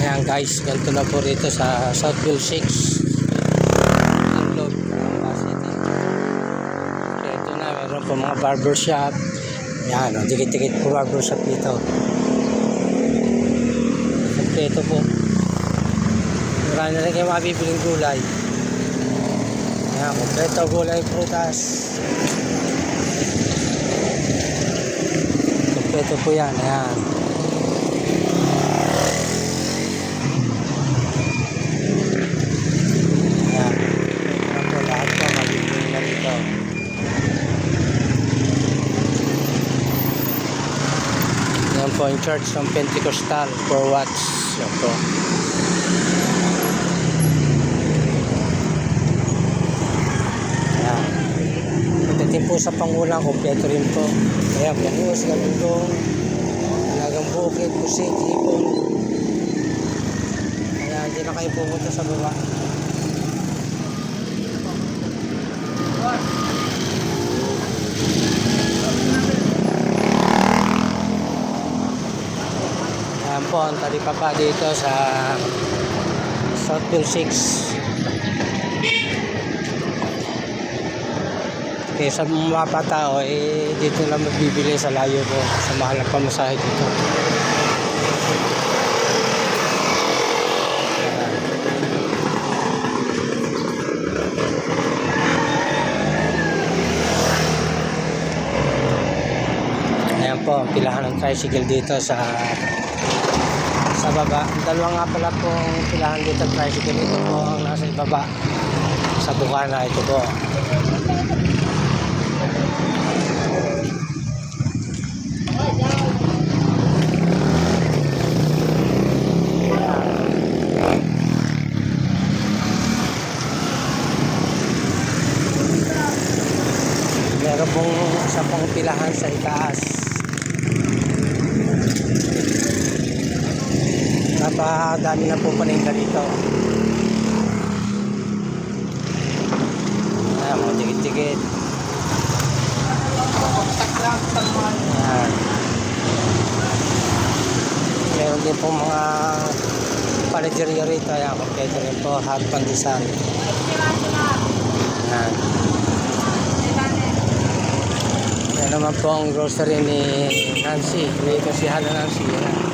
Ayan guys, ganito na po rito sa Southville 6 ang loob ng City. Kaya ito na, meron po mga barbershop. Ayan, dikit-dikit po barbershop dito. Kompleto po. Marami na rin kayo mabibiling gulay. Ayan, kompleto gulay, prutas. Kompleto po yan. Ayan. Yan po yung church ng Pentecostal for watts. Yan po. Ayan. Pagdating po sa pangulang, kompleto rin po. Ayan, bangus, galunggong, lagang bukid, pusik, hipon. Ayan, hindi na kayo pumunta sa baba. Ayan po, ang talipapa dito sa Southville 6. Kaya sa mga tao, dito lang magbibili sa layo po. Sa mahal ng pamasahe dito. Ayan po, ang pilahan ng tricycle dito sa baba. Dalawa nga pala pong pilahan dito ng tricycle. Ito po ang nasa ibaba sa bukana. Ito po. Meron pong isa pong pilahan sa itaas. Napakadami na po paninda dito. Ayan, mga tikit-tikit. Ayan. Meron din po mga panaderia rito. Ayan, kompleto rin po. Hot pandesal. Ayan. Ayan naman po ang grocery ni Nancy. May kasihan na Nancy. Ayan.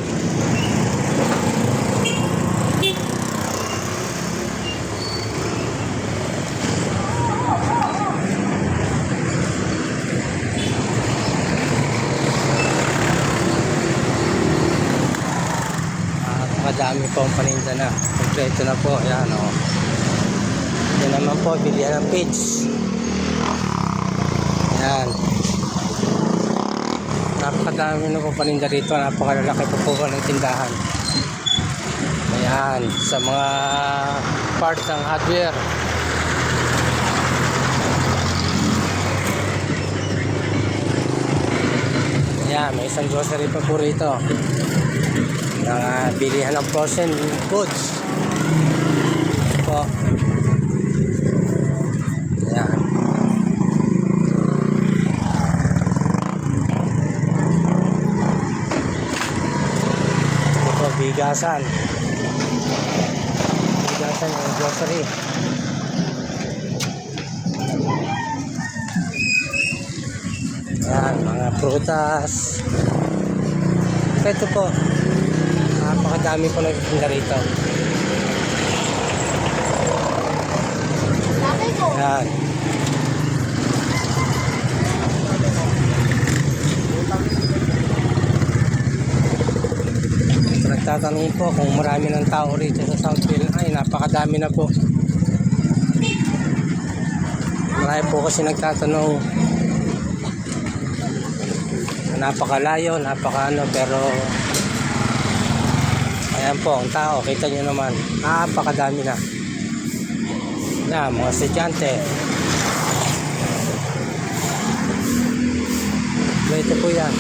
Madami po ang paninda na. Kompleto na po. Ayan o. Yan naman po. Bilihan ng pigs. Ayan. Napakadami na po paninda rito. Napakalalaki po po ng tindahan. Ayan. Sa mga parts ng hardware. Ayan. May isang grocery pa po rito. Bilihan ng frozen foods po. Ayan. Ito po, bigasan yung grocery. Ayan, mga prutas. Ito po, napakadami po nagtitinda rito. Ayan. Nagtatanong po kung marami ng tao rito sa Southville. Ay, napakadami na po. Marami po kasi nagtatanong. Napakalayo, napakaano, pero ayan po ang tao, kita nyo naman, napakadami na. Yan, mga estudyante. Ito po yan.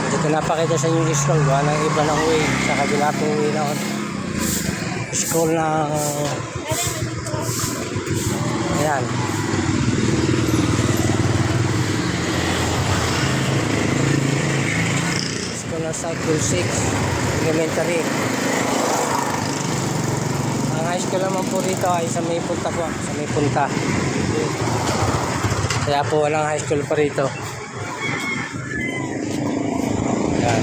Hindi ko napakita sa inyo yung school. Gawa ng iba ng way. Sa kabila po way na school na ayan. ng Southville 6 Elementary. Ang high school naman po rito ay sa may punta po, sa may punta. Kaya po walang high school pa rito. Yan.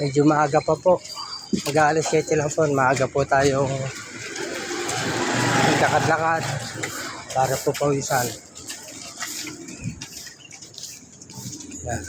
Medyo maaga pa po. Mag-aalis 7 lang po. Maaga po tayong magkakad-lakad para po pawisan. Yan.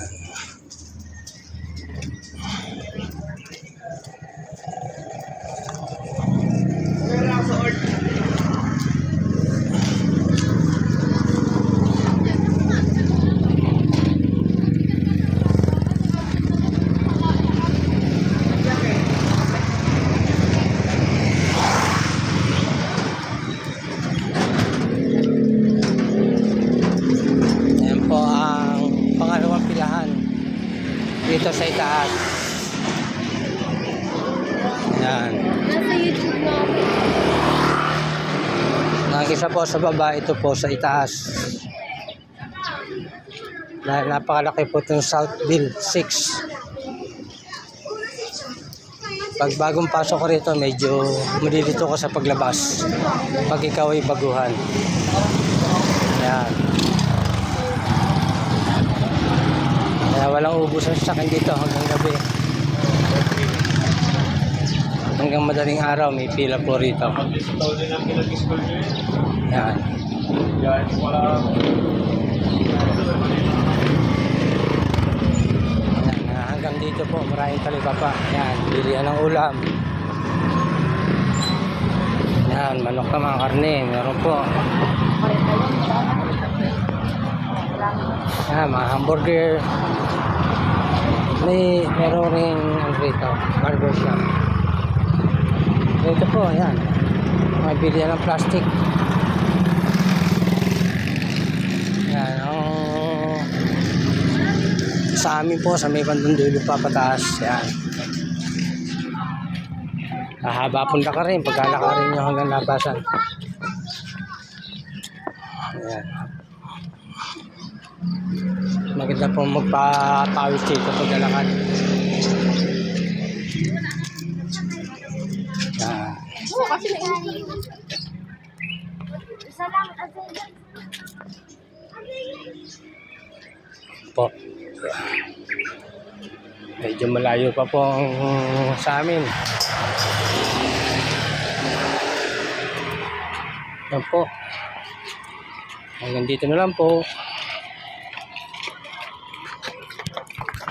Yan po ang pangalawang pilahan dito sa itaas. Yan. Nasa YouTube namin. Nakikisa po sa baba, ito po sa itaas. Napakalaki po itong Southville 6. Pag bagong pasok ko rito, medyo malilito ka sa paglabas. Pag ikaw ay baguhan. Yan. Kaya walang ubos ang sasakyan dito hanggang gabi. Hanggang madaling araw, may pila po rito. Yan. Yan, hanggang dito po, maraming talika pa. Yan, bilihan ng ulam. Yan, manok na mga karne, meron po. Yan, mga hamburger. Meron rin ang rito, burger shop. Dito po, yan. Mga bilihan ng plastic. Yan, sa amin po, sa may bandang dulo papataas. Yan. Hahaba punta ka rin, pagkalakarin nyo hanggang labasan. Yan. Maganda po magpapawis dito paglalakad. Yan. Oo, kasi isa lang. Po. Medyo malayo pa po ang sa amin. Yan po. Hanggang dito na lang po.